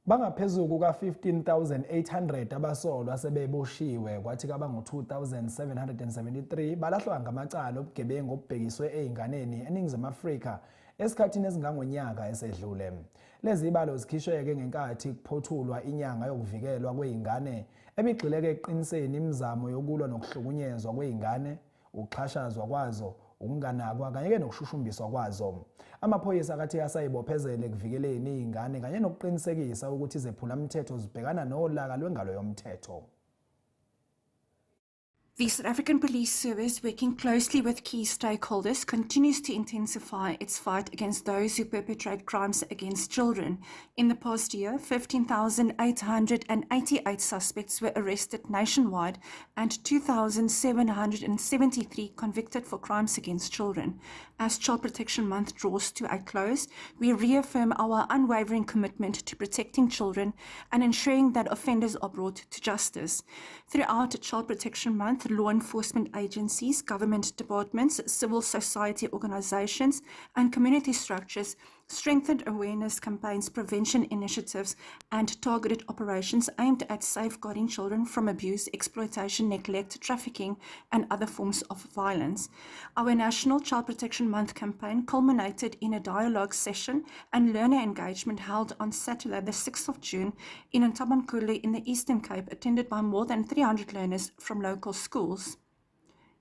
Bangaphezu kuka-15,800 abasolwa asebeboshiwe, kwathi abangu-2,773 balahlwa ngamacala obugebengu obubhekiswe ezinganeni eNingizimu Afrika esikhathini esingangonyaka esedlule. Lezi zibalo zikhishwe-ke ngenkathi kuphothulwa inyanga yokuvikelwa kwezingane ebigxileke ekuqiniseni imizamo yokulwa nokuhlukunyezwa kwezingane, ukuxhashazwa kwazo, ukunganakwa kanye nokushushumbiswa kwazo. Amaphoyisa akathi asayibophezele ekuvikeleni izingane kanye nokuqinisekisa ukuthi izephulamthetho zibhekana nolaka lwengalo yomthetho. The South African Police Service, working closely with key stakeholders, continues to intensify its fight against those who perpetrate crimes against children. In the past year, 15,888 suspects were arrested nationwide and 2,773 convicted for crimes against children. As Child Protection Month draws to a close, we reaffirm our unwavering commitment to protecting children and ensuring that offenders are brought to justice. Throughout Child Protection Month, law enforcement agencies, government departments, civil society organizations, and community structures strengthened awareness campaigns, prevention initiatives, and targeted operations aimed at safeguarding children from abuse, exploitation, neglect, trafficking, and other forms of violence. Our National Child Protection Month campaign culminated in a dialogue session and learner engagement held on Saturday, the 6th of June, in Ntabankulu in the Eastern Cape, attended by more than 300 learners from local schools.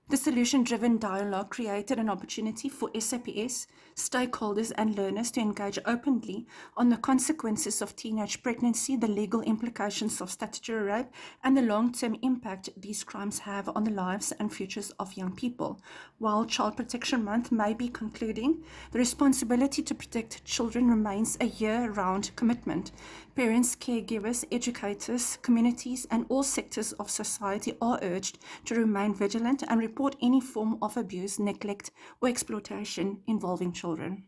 The solution-driven dialogue created an opportunity for SAPS, stakeholders and learners to engage openly on the consequences of teenage pregnancy, the legal implications of statutory rape, and the long-term impact these crimes have on the lives and futures of young people. While Child Protection Month may be concluding, the responsibility to protect children remains a year-round commitment. Parents, caregivers, educators, communities, and all sectors of society are urged to remain vigilant and report any form of abuse, neglect, or exploitation involving children.